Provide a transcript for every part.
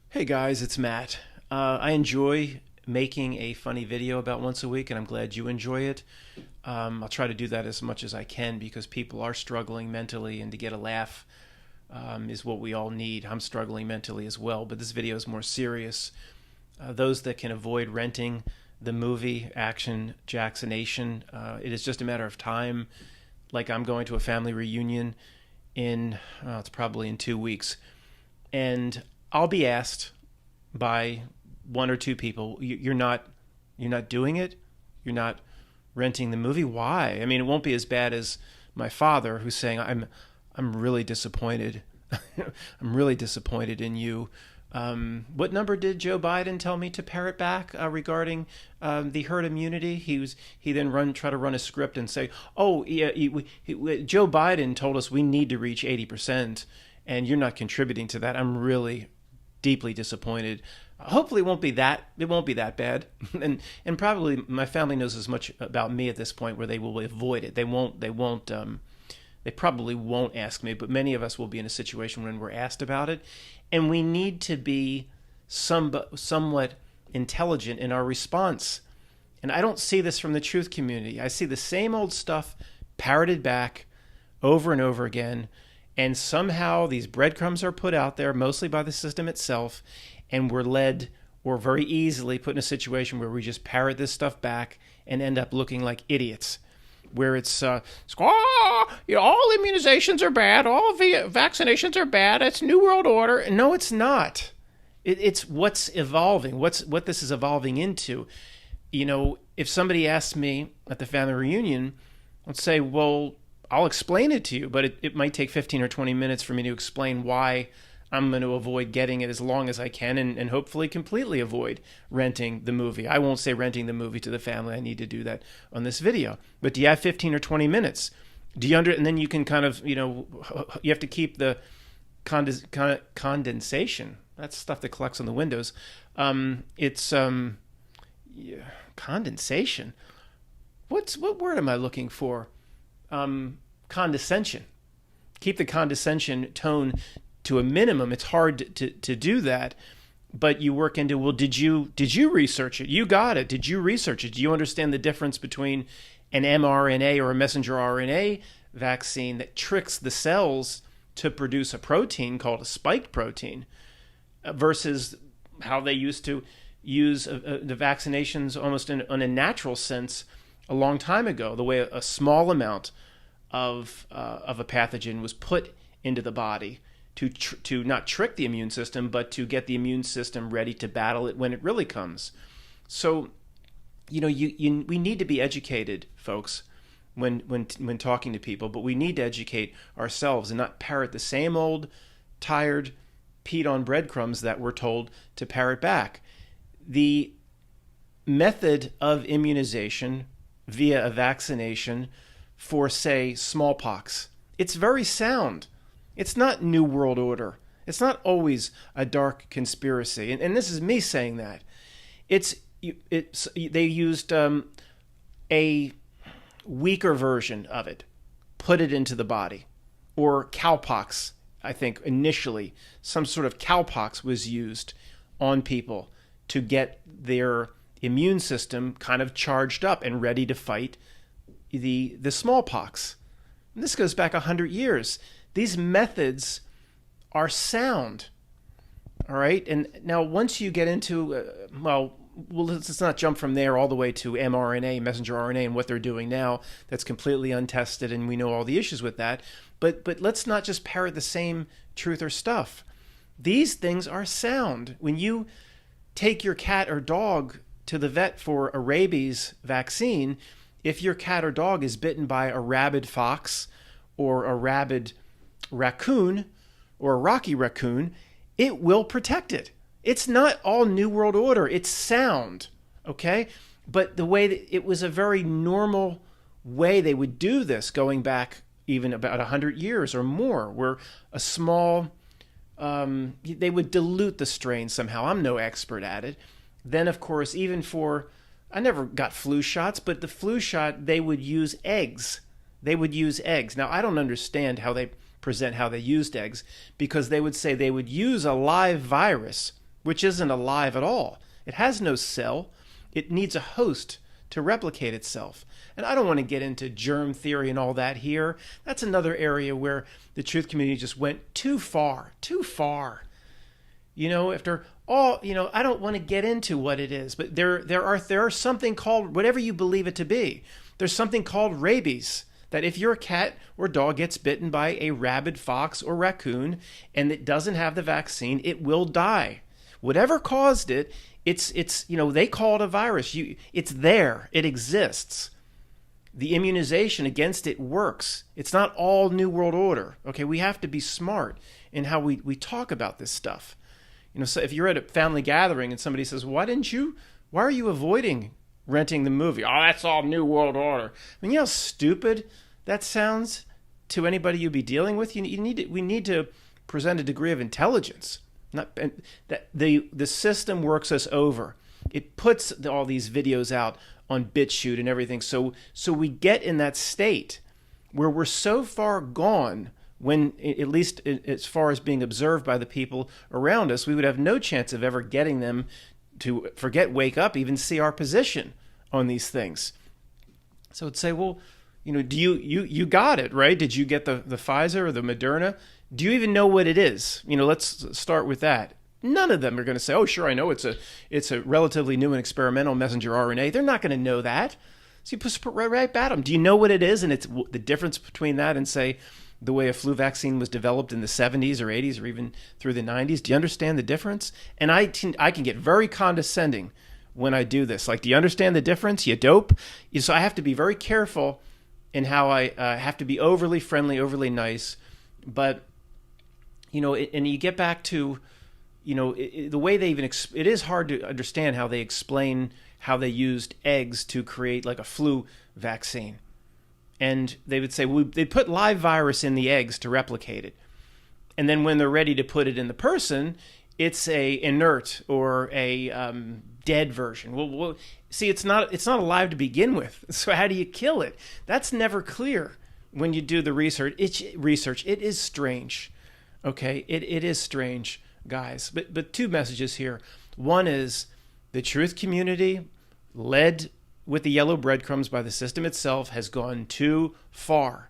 Hey guys, it's Matt. I enjoy making a funny video about once a week, and I'm glad you enjoy it. I'll try to do that as much as I can because people are struggling mentally, and to get a laugh is what we all need. I'm struggling mentally as well, but this video is more serious. Those that can avoid renting the movie Action Jacksonation, it is just a matter of time. Like I'm going to a family reunion it's probably in 2 weeks, and I'll be asked by one or two people, you're not doing it, you're not renting the movie. Why? I mean, it won't be as bad as my father, who's saying, I'm really disappointed. I'm really disappointed in you. What number did Joe Biden tell me to parrot back regarding the herd immunity? He then try to run a script and say, "Oh, yeah, Joe Biden told us we need to reach 80%, and you're not contributing to that." I'm really deeply disappointed. Hopefully, it won't be that. It won't be that bad, and probably my family knows as much about me at this point where they will avoid it. They won't. They probably won't ask me, but many of us will be in a situation when we're asked about it, and we need to be somewhat intelligent in our response. And I don't see this from the truth community. I see the same old stuff parroted back over and over again, and somehow these breadcrumbs are put out there, mostly by the system itself, and we're led or very easily put in a situation where we just parrot this stuff back and end up looking like idiots. Where it's all immunizations are bad, all vaccinations are bad, it's New World Order. No, it's not. It's what's evolving, what this is evolving into. You know, if somebody asks me at the family reunion, let's say, well, I'll explain it to you, but it might take 15 or 20 minutes for me to explain why I'm going to avoid getting it as long as I can, and hopefully completely avoid renting the movie. I won't say renting the movie to the family. I need to do that on this video. But do you have 15 or 20 minutes? And then you can kind of, you have to keep the condensation. That's stuff that collects on the windows. Condensation. What word am I looking for? Condescension. Keep the condescension tone to a minimum. It's hard to do that, but you work into, well, did you research it? You got it. Did you research it? Do you understand the difference between an mRNA or a messenger RNA vaccine that tricks the cells to produce a protein called a spike protein versus how they used to use the vaccinations almost in a natural sense a long time ago, the way a small amount of a pathogen was put into the body to not trick the immune system, but to get the immune system ready to battle it when it really comes. So, we need to be educated, folks, when talking to people, but we need to educate ourselves and not parrot the same old tired peed-on breadcrumbs that we're told to parrot back. The method of immunization via a vaccination for, say, smallpox, it's very sound. It's not New World Order. It's not always a dark conspiracy. And this is me saying that. They used a weaker version of it, put it into the body. Or cowpox, I think initially, some sort of cowpox was used on people to get their immune system kind of charged up and ready to fight the smallpox. And this goes back 100 years. These methods are sound, all right? And now once you get into, let's not jump from there all the way to mRNA, messenger RNA, and what they're doing now. That's completely untested, and we know all the issues with that. But let's not just parrot the same truth or stuff. These things are sound. When you take your cat or dog to the vet for a rabies vaccine, if your cat or dog is bitten by a rabid fox or a rabid raccoon or a rocky raccoon, it will protect it. It's not all New World Order. It's sound, okay? But the way that it was a very normal way they would do this going back even about 100 years or more, where a small, they would dilute the strain somehow. I'm no expert at it. Then, of course, I never got flu shots, but the flu shot, they would use eggs. Now, I don't understand how they present how they used eggs, because they would say they would use a live virus, which isn't alive at all. It has no cell. It needs a host to replicate itself. And I don't want to get into germ theory and all that here. That's another area where the truth community just went too far, too far. After all, I don't want to get into what it is, but there are something called, whatever you believe it to be, there's something called rabies, that if your cat or dog gets bitten by a rabid fox or raccoon and it doesn't have the vaccine, it will die. Whatever caused it, it's they call it a virus. It's there. It exists. The immunization against it works. It's not all New World Order. Okay, we have to be smart in how we talk about this stuff. So if you're at a family gathering and somebody says, why are you avoiding renting the movie? Oh, that's all New World Order. I mean, you know how stupid that sounds to anybody you be dealing with? We need to present a degree of intelligence. That the system works us over. It puts all these videos out on BitChute and everything. So we get in that state where we're so far gone, when, at least as far as being observed by the people around us, we would have no chance of ever getting them to forget, wake up, even see our position on these things. So it'd say, well, do you got it, right? Did you get the Pfizer or the Moderna? Do you even know what it is? Let's start with that. None of them are going to say, oh, sure, I know it's a relatively new and experimental messenger RNA. They're not going to know that. So you put right at them. Do you know what it is? And it's the difference between that and, say, the way a flu vaccine was developed in the 70s or 80s or even through the 90s. Do you understand the difference? And I can get very condescending when I do this. Like, do you understand the difference, you dope? So I have to be very careful in how I have to be overly friendly, overly nice. But, and you get back to, the way they even, it is hard to understand how they explain how they used eggs to create like a flu vaccine. And they would say, well, they put live virus in the eggs to replicate it. And then when they're ready to put it in the person, it's a inert or a dead version. Well, see, it's not alive to begin with. So how do you kill it? That's never clear when you do the research. It is strange. Okay, it is strange, guys. But two messages here. One is the truth community, led with the yellow breadcrumbs by the system itself, has gone too far.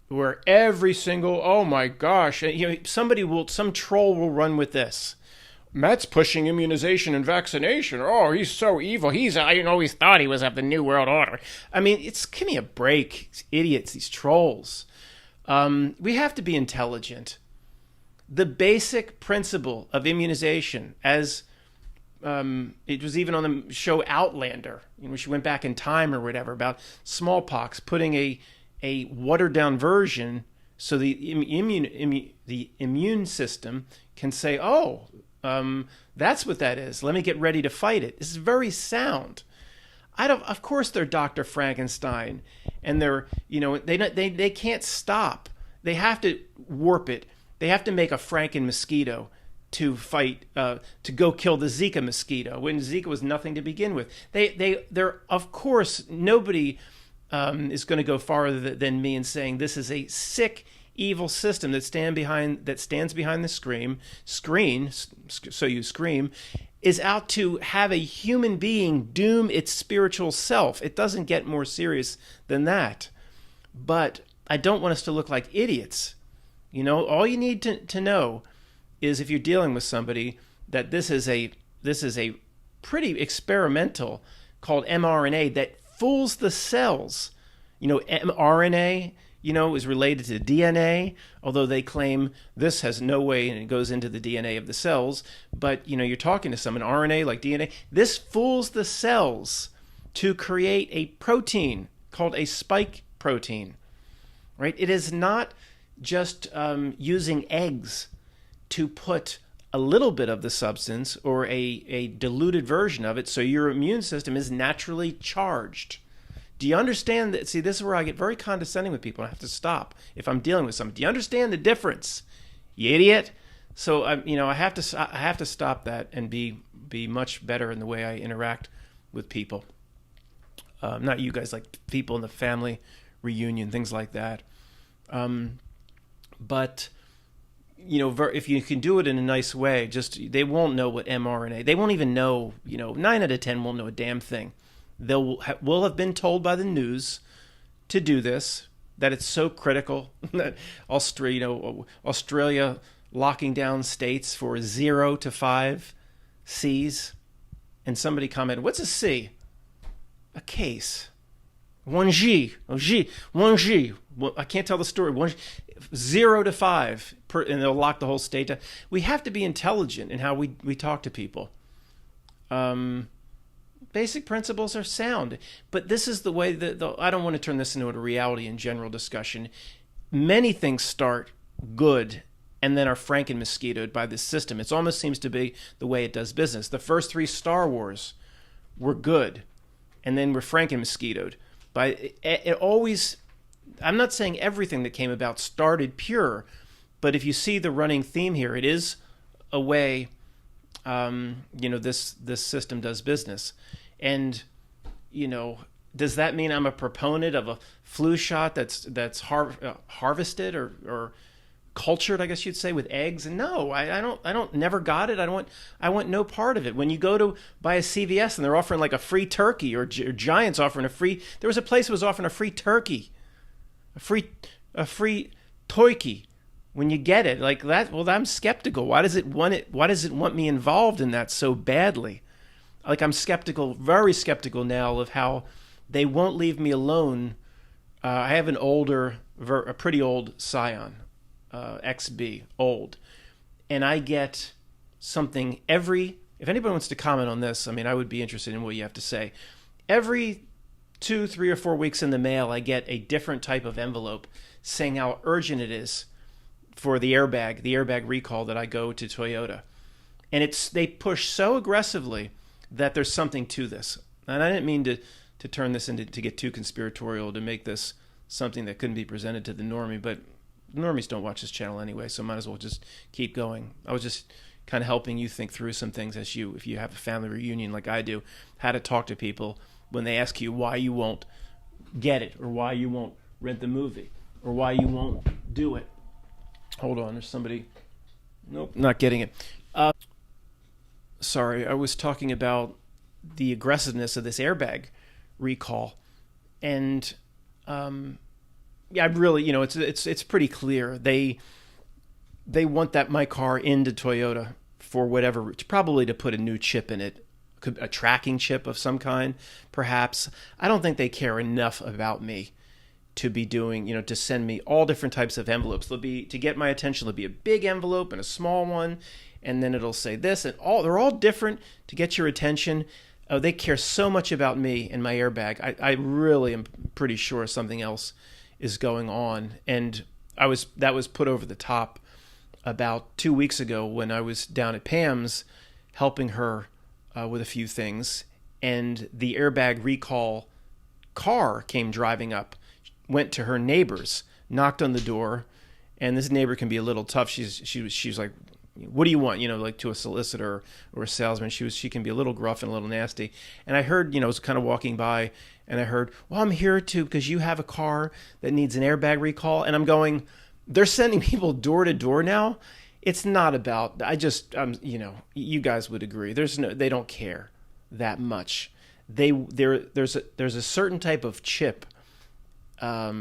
Where every single, oh my gosh, some troll will run with this. Matt's pushing immunization and vaccination. Oh, he's so evil. I always thought he was of the New World Order. I mean, give me a break. These idiots, these trolls. We have to be intelligent. The basic principle of immunization, as it was even on the show Outlander, she went back in time or whatever, about smallpox, putting a watered down version so the immune system can say, oh, that's what that is. Let me get ready to fight it. This is very sound. Of course they're Dr. Frankenstein, and they're, they can't stop. They have to warp it. They have to make a Franken mosquito to fight, to go kill the Zika mosquito, when Zika was nothing to begin with. They're of course, nobody is going to go farther than me in saying this is a sick, evil system that stands behind the screen, so you scream, is out to have a human being doom its spiritual self. It doesn't get more serious than that. But I don't want us to look like idiots. All you need to know is, if you're dealing with somebody, that this is a pretty experimental called mRNA that fools the cells. mRNA, is related to DNA, although they claim this has no way, and it goes into the DNA of the cells. But, you're talking to someone, RNA like DNA. This fools the cells to create a protein called a spike protein, right? It is not just using eggs to put a little bit of the substance or a diluted version of it so your immune system is naturally charged. Do you understand that? See, this is where I get very condescending with people. I have to stop if I'm dealing with someone. Do you understand the difference, you idiot? So I have to stop that and be much better in the way I interact with people. Not you guys, like people in the family reunion, things like that. But if you can do it in a nice way, just they won't know what mRNA. They won't even know. 9 out of 10 won't know a damn thing. Will have been told by the news to do this, that it's so critical that Australia locking down states for 0 to 5 C's. And somebody commented, "What's a C?" A case. 1G. Oh, G. 1G. Well, I can't tell the story. 0 to 5, and they'll lock the whole state down. We have to be intelligent in how we talk to people. Basic principles are sound, but this is the way that I don't want to turn this into a reality and general discussion. Many things start good and then are franken-mosquitoed by this system. It almost seems to be the way it does business. The first 3 Star Wars were good, and then were franken-mosquitoed. It always, I'm not saying everything that came about started pure, but if you see the running theme here, it is a way, this system does business. And, does that mean I'm a proponent of a flu shot that's harvested or cultured, I guess you'd say, with eggs? And no, I don't. Never got it. I want no part of it. When you go to buy a CVS and they're offering like a free turkey, or Giants offering a free. There was a place that was offering a free turkey, a free toiki. When you get it like that, well, I'm skeptical. Why does it want me involved in that so badly? Like, I'm skeptical, very skeptical now of how they won't leave me alone. I have a pretty old Scion, XB, old. And I get something if anybody wants to comment on this, I would be interested in what you have to say. Every 2, 3, or 4 weeks in the mail, I get a different type of envelope saying how urgent it is for the airbag recall that I go to Toyota. And they push so aggressively that there's something to this. And I didn't mean to turn this to get too conspiratorial, to make this something that couldn't be presented to the normie, but normies don't watch this channel anyway, so might as well just keep going. I was just kind of helping you think through some things if you have a family reunion like I do, how to talk to people when they ask you why you won't get it, or why you won't rent the movie, or why you won't do it. Hold on, there's somebody. Nope, not getting it. Sorry, I was talking about the aggressiveness of this airbag recall, and I really, it's pretty clear they want my car into Toyota for whatever, probably to put a new chip in it, a tracking chip of some kind, perhaps. I don't think they care enough about me to be doing, to send me all different types of envelopes. To get my attention, there'll be a big envelope and a small one, and then it'll say this, and they're all different to get your attention. Oh, they care so much about me and my airbag. I really am pretty sure something else is going on. And that was put over the top about 2 weeks ago when I was down at Pam's helping her with a few things, and the airbag recall car came driving up, went to her neighbor's, knocked on the door, and this neighbor can be a little tough. She was like, "What do you want?" Like to a solicitor or a salesman. She can be a little gruff and a little nasty. And I heard, I was kind of walking by, and I heard, "Well, I'm here because you have a car that needs an airbag recall." And I'm going, they're sending people door to door now. It's not about. You guys would agree. They don't care that much. There's a certain type of chip. I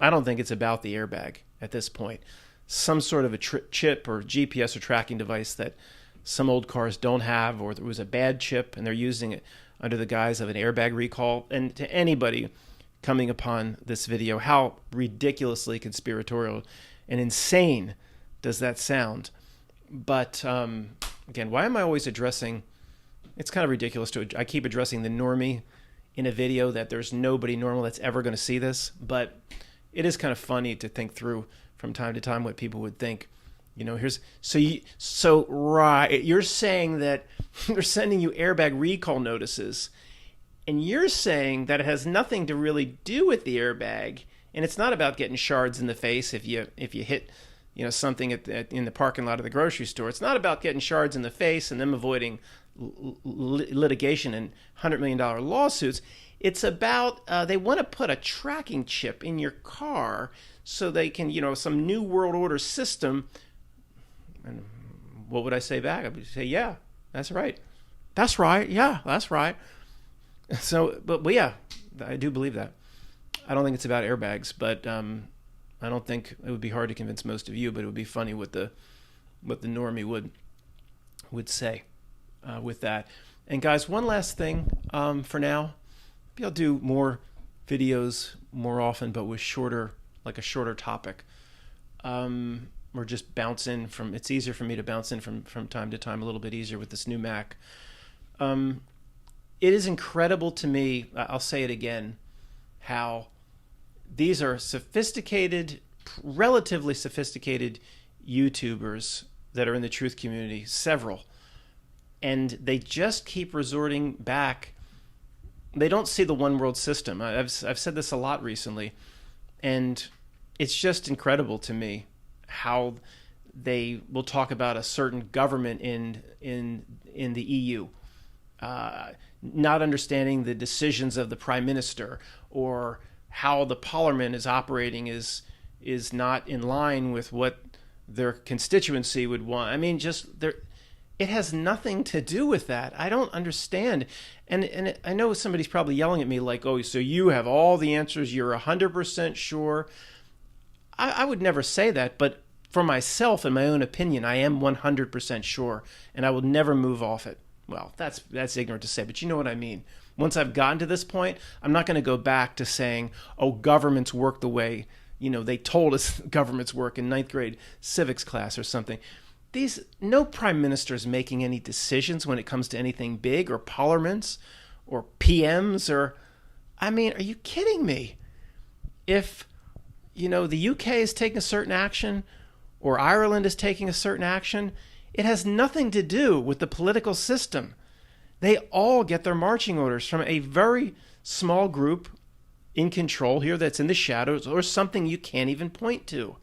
don't think it's about the airbag at this point. Some sort of a chip or GPS or tracking device that some old cars don't have, or there was a bad chip and they're using it under the guise of an airbag recall. And to anybody coming upon this video, how ridiculously conspiratorial and insane does that sound? But again, why am I always addressing? It's kind of ridiculous I keep addressing the normie in a video that there's nobody normal that's ever going to see this, but it is kind of funny to think through from time to time what people would think. You're saying that they're sending you airbag recall notices, and you're saying that it has nothing to really do with the airbag, and it's not about getting shards in the face if you hit something in the parking lot of the grocery store. It's not about getting shards in the face and them avoiding litigation and $100 million lawsuits. It's about they want to put a tracking chip in your car so they can, some new world order system And what would I say back? I would say, yeah, that's right. That's right. Yeah, that's right. So, but yeah, I do believe that. I don't think it's about airbags, but I don't think it would be hard to convince most of you, but it would be funny what the normie would say with that. And guys, one last thing for now. Maybe I'll do more videos more often, but with like a shorter topic. Or just bounce in from, it's easier for me to bounce in from time to time, a little bit easier with this new Mac. It is incredible to me, I'll say it again, how these are sophisticated, relatively sophisticated YouTubers that are in the truth community, several, and they just keep resorting back. They don't see the one world system. I've said this a lot recently, and it's just incredible to me how they will talk about a certain government in the EU, not understanding the decisions of the prime minister, or how the parliament is operating is not in line with what their constituency would want. I mean, it has nothing to do with that. I don't understand. And I know somebody's probably yelling at me like, oh, so you have all the answers, you're 100% sure. I would never say that, but for myself, in my own opinion, I am 100% sure, and I will never move off it. Well, that's ignorant to say, but you know what I mean. Once I've gotten to this point, I'm not going to go back to saying, oh, governments work the way, they told us governments work in 9th grade civics class or something. No prime minister is making any decisions when it comes to anything big, or parliaments or PMs, are you kidding me? If the UK is taking a certain action, or Ireland is taking a certain action, it has nothing to do with the political system. They all get their marching orders from a very small group in control here that's in the shadows, or something you can't even point to.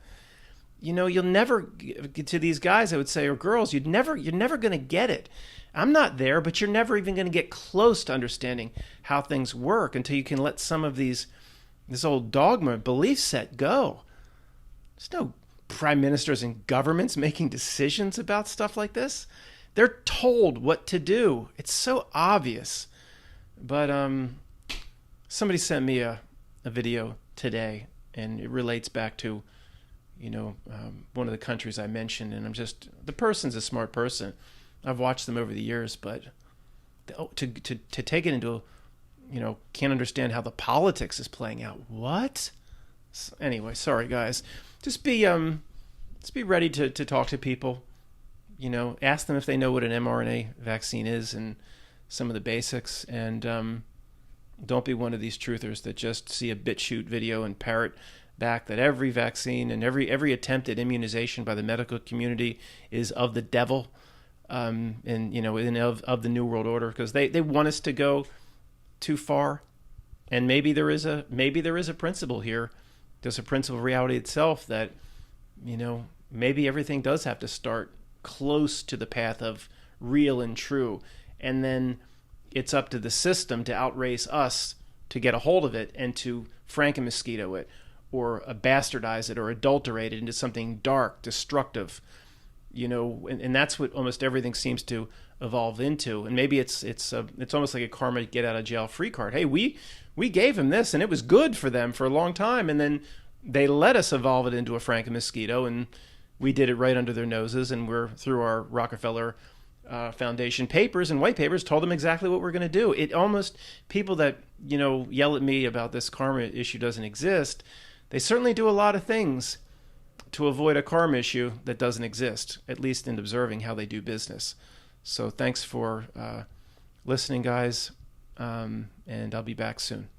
You'll never get to these guys, I would say, or girls, you're never going to get it. I'm not there, but you're never even going to get close to understanding how things work until you can let some of this old dogma belief set go. There's no prime ministers and governments making decisions about stuff like this. They're told what to do. It's so obvious. But somebody sent me a video today, and it relates back to one of the countries I mentioned, and the person's a smart person. I've watched them over the years, but to take it into, can't understand how the politics is playing out. What? Anyway, sorry guys. Just be ready to talk to people. Ask them if they know what an mRNA vaccine is and some of the basics, and don't be one of these truthers that just see a BitChute video and parrot back that every vaccine and every attempt at immunization by the medical community is of the devil, and of the New World Order, because they want us to go too far. And maybe there is a principle here. There's a principle of reality itself that maybe everything does have to start close to the path of real and true, and then it's up to the system to outrace us to get a hold of it and to franken-mosquito it, or bastardize it, or adulterate it into something dark, destructive, and that's what almost everything seems to evolve into. And maybe it's almost like a karma get out of jail free card. Hey, we gave him this, and it was good for them for a long time, and then they let us evolve it into a franken-mosquito, and we did it right under their noses, and we're through our Rockefeller Foundation papers and white papers told them exactly what we're going to do. It almost, people that yell at me about this karma issue doesn't exist, they certainly do a lot of things to avoid a karma issue that doesn't exist, at least in observing how they do business. So thanks for listening, guys, and I'll be back soon.